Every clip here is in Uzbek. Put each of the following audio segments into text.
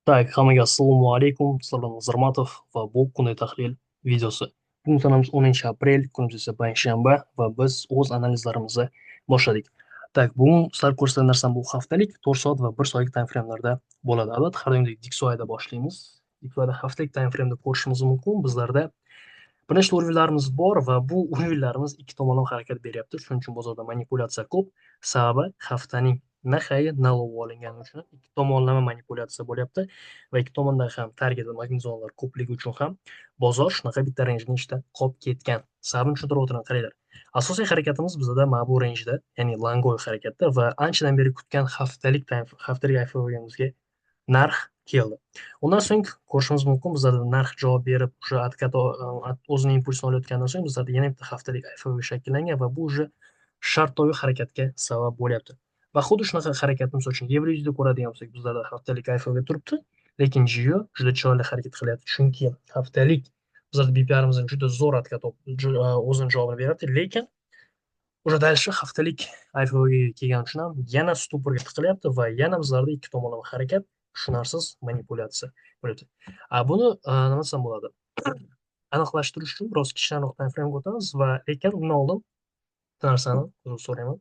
Так, hammaga assalomu alaykum. Sizlar Zirmatov va bu kunday tahlil videosi. Bugun sanamiz 10 aprel, kunimiz esa payshanba va biz o'z analizlarimizni boshladik. Tak, bugun sizlar ko'rsagan narsam bu haftalik 4 soat va 1 soatlik time frame'larda bo'ladi. Albatta, har doimgidek Dixoyda boshlaymiz. Dixoyda haftalik time frame'da ko'rishimiz mumkin. Bizlarda bir nechta o'rinlarimiz bor va bu o'rinlarimiz ikki tomonlama harakat beryapti. Shuning uchun bozorda manipulyatsiya ko'p. Sababi haftaning na highi na lowi olingani uchun ikki tomonlama manipulyatsiya bo'lyapti va ikki tomonda ham target va magnitudlar ko'pligi uchun ham bozor shunaqa bitta rejning ichida qolib ketgan. Sababini tushuntirib o'tiraman, qaranglar. Asosiy harakatimiz bizda mana bu rejda, ya'ni Langoy harakatda va anchadan beri kutgan haftalik IFO'mizga narx keldi. Undan so'ng ko'rishimiz mumkin, bizlarda narx javob berib, o'sha откат o'zini impulsini olayotgandan so'ng bizlarda yana bitta haftalik IFV shakllangan va bu уже shartnoviy harakatga sabab bo'lyapti. Va xuddi shunaqa harakatni misol uchun Evrojida ko'radigan bo'lsak, bizlarda haftalik IFV turibdi, lekin GIO juda chiroyli harakat qilyapti, chunki haftalik bizlarda BPRimizni juda zo'r откат o'zini javobini beryapti, lekin уже дальше haftalik IFO'ga kelgani uchun ham yana stuporga tiqilyapti va yana bizlarda ikki tomonlama harakat, tushunarsiz manipulyatsiya bo'lyapti. Buni nima desam bo'ladi? Aniqlashtirish uchun biroz kichikroq time frame o'tamiz va lekin undan oldin bitta narsani uzr so'rayman.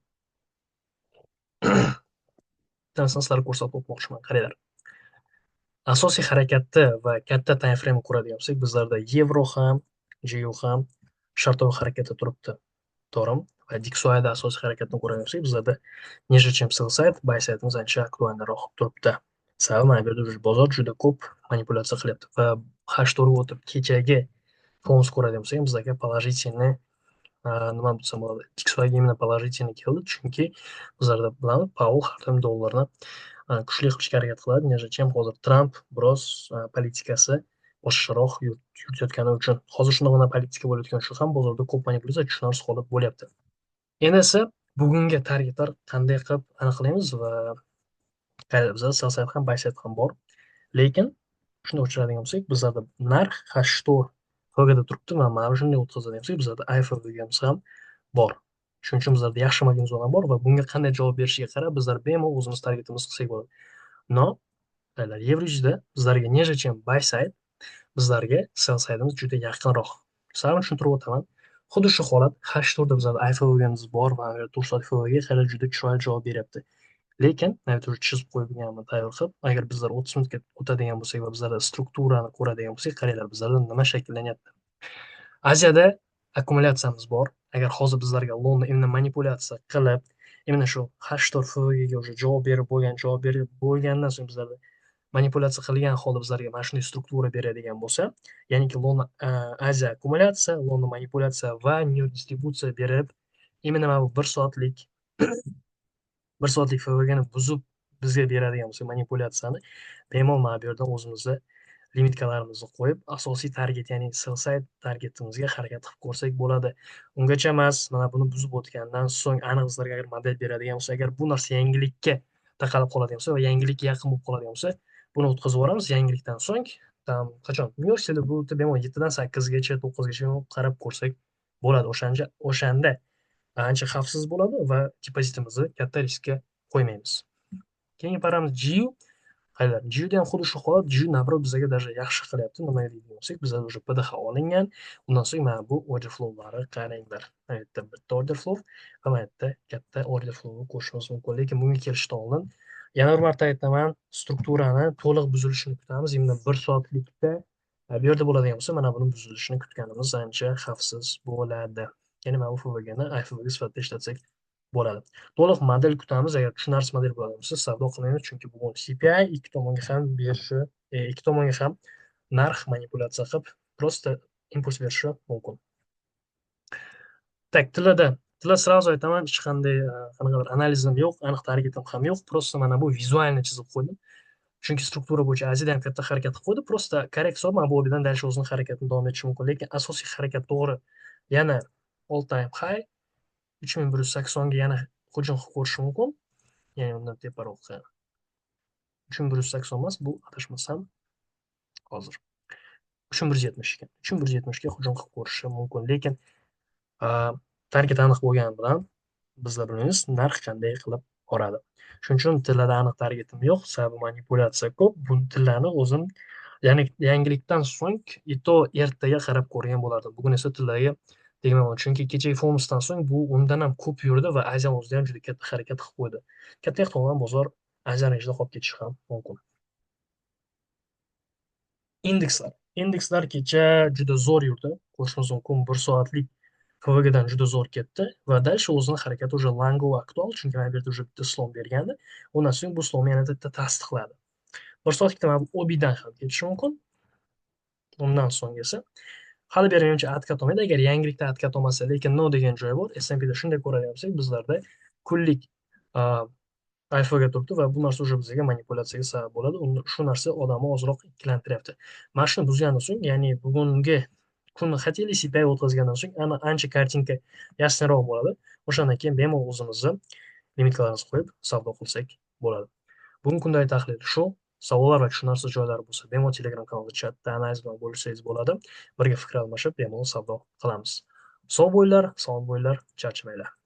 Bitta narsani sizlarga ko'rsatib o'tmoqchiman. Qaranglar. Asosiy harakatni va katta time frame ko'radigan bo'lsak, bizlarda yevro ham, GU ham shartnoma harakatda turibdi. To'g'rimi? Va Dixoyda asosiy harakatni ko'radigan bo'lsak, bizlarda ниже чем sell side, buy side'imiz ancha aktualroq turibdi. Sababi mana bu yerda bozor juda ko'p manipulyatsiya qilyapti va H4 o'tib kechagi fonus ko'radigan bo'lsak, bizga положительный nima desam bo'ladi, Dixoyga именно положительный keldi, chunki bizlarda bilamiz, Paul har doim dollarni kuchli qilishga harakat qiladi, ниже чем hozir Tramp biroz politikasi boshqacharoq yuritayotgani uchun. Hozir shunaqa politika bo'layotgani uchun ham bozorda ko'p manipulyatsiya tushunarsiz holat bo'lyapti. Endi esa bugungi targetlar qanday qilib aniqlaymiz va bizda sell side ham buy side ham bor. Lekin shunday uchraydigan bo'lsak, bizlarda narx H4 FVGda turibdi va mana shunday o'tkazadigan bo'lsak, bizlarda IFVGamiz ham bor. Shuning uchun bizlarda yaxshi magnitudlar bor va bunga qanday javob berishiga qarab bizlar bemalol o'zimiz targetimizni qilsak bo'ladi. Но leverajda bizlarga ниже чем buy side, bizlarga sell side'imiz juda yaqinroq. Sababini tushuntirib o'taman. Xuddi shu holat H4da bizlarda IFVGamiz bor va 4 FVG hali juda chiroyli javob beryapti. Lekin mana bu yerda chizib qo'yganman tayyor qilib, agar bizlar 30 minutga o'tadigan bo'lsak va bizlarda strukturani ko'radigan bo'lsak, qaranglar, bizlarda nima shakllanyapti. Aziyada akkumulyatsiyamiz bor. Agar hozir bizlarga London imенно manipulyatsiya qilib, imенно shu H4 FVGga уже javob berib bo'lgandan so'ng bizlarda manipulyatsiya qilgan holda bizlarga mana shunday struktura beradigan bo'lsa, ya'niki London Aziya akkumulyatsiya, London manipulyatsiya va New distributsiya berib, именно mana bu 1 soatlik 1 soatlik FVGni buzib bizga beradigan bo'lsa manipulyatsiyani, bemalol mana bu yerdan o'zimizni limitkalarimizni qo'yib, asosiy target, ya'ni sell side targetimizga harakat qilib ko'rsak bo'ladi. Ungacha emas, mana buni buzib o'tgandan so'ng aniq bizlarga agar model beradigan bo'lsa, agar bu narsa yangilikka taqalib qoladigan bo'lsa va yangilikka yaqin bo'lib qoladigan bo'lsa, buni o'tkazib yuboramiz. Yangilikdan so'ng qachon? Universiada bu bemalol 7 dan 8gacha, 9gacha qarab ko'rsak bo'ladi. O'shanda ancha xavfsiz bo'ladi va depozitimizni katta riskka qo'ymaymiz. Keyingi paramiz GU. Qaranglar, GUda ham xuddi shu holat. GU naprotiv bizga даже yaxshi qilyapti. Nimaga deydigan bo'lsak, bizda уже PDH olingan. Undan so'ng mana bu order flow'lari qaranglar. Mana bu yerda bitta order flow va mana bu yerda katta order flow'ni ko'rishimiz mumkin. Lekin bunga kelishdan oldin yana bir marta aytaman, strukturani to'liq buzilishini kutamiz. Imенно 1 soatlikda bu yerda bo'ladigan bo'lsa, mana buni buzilishini kutganimiz ancha xavfsiz bo'ladi. Ya'ni mana bu FVGni IFVG sifatida ishlatsak bo'ladi. To'liq model kutamiz. Agar tushunarsiz model bo'ladigan bo'lsa, savdo qilmaymiz, chunki bugun CPI ikki tomonga ham berishi, ikki tomonga ham narx manipulyatsiya qilib, просто impuls berishi mumkin. Так, tilla сразу aytaman, hech qanday qanaqadir analizim yo'q, aniq targetim ham yo'q. Просто mana bu vizualni chizib qo'ydim. Chunki struktura bo'yicha Aziyada ham katta harakat qilib qo'ydi. Просто korreksiya mana bu o'rnidan dальше o'zini harakatini davom etishi mumkin. Lekin asosiy harakat to'g'ri. Yana all time high 3180 ga yana hujum qilib ko'rishi mumkin. Ya'ni undan teparoq 3180 emas, bu adashmasam hozir 3170 ekan. 3170 ga hujum qilib ko'rishi mumkin. Lekin target aniq bo'lgani bilan bizlar bilmaymiz narx qanday qilib boradi. Shuning uchun tillarda aniq targetim yo'q, sababi manipulyatsiya ko'p. Bu tillarni o'zim, ya'ni yangilikdan so'ng и то ertaga qarab ko'rgan bo'lardim. Bugun esa tillarga tegmayman. Chunki kechagi Fomusdan so'ng bu undan ham ko'p yurdi va Aziya o'zida ham juda katta harakat qilib qo'ydi. Katta ehtimol bilan bozor Aziyani ichida qolib ketishi ham mumkin. Indekslar. Indekslar kecha juda zo'r yurdi. Qo'shimizon kun 1 soatlik PVGdan juda zo'r ketdi va дальше o'zini harakati уже Lango aktual, chunki mana bu yerda уже bitta slom bergandi. Undan so'ng bu slomni yana bitta tasdiqladi. 1 soatlikda mana bu OBdan ham ketishi mumkin. Undan so'ng esa hali beri menimcha откат olmaydi. Agar yangilikda откат olmasa, lekin no degan joyi bor. S&Pda shunday ko'raversak, bizlarda kunlik a, iPhone'ga turibdi va bu narsa уже bizga manipulyatsiyaga sabab bo'ladi. Shu narsa odamni ozroq ikkilantiryapti. Mana shuni buzgandan so'ng, ya'ni bugungi kunni хотели CPI o'tkazgandan so'ng ana ancha kartinka yashnarroq bo'ladi. O'shandan keyin bemalol o'zimizni limitlarimizni qo'yib savdo qilsak bo'ladi. Bugungi kundagi tahlil shu. Savollar va tushunarsiz joylari bo'lsa, bemalol Telegram kanalida chatda analiz bilan bo'lishsangiz bo'ladi. Birga fikr almashib, bemalol savdo qilamiz. Sog' bo'linglar, sog' bo'linglar, charchamanglar.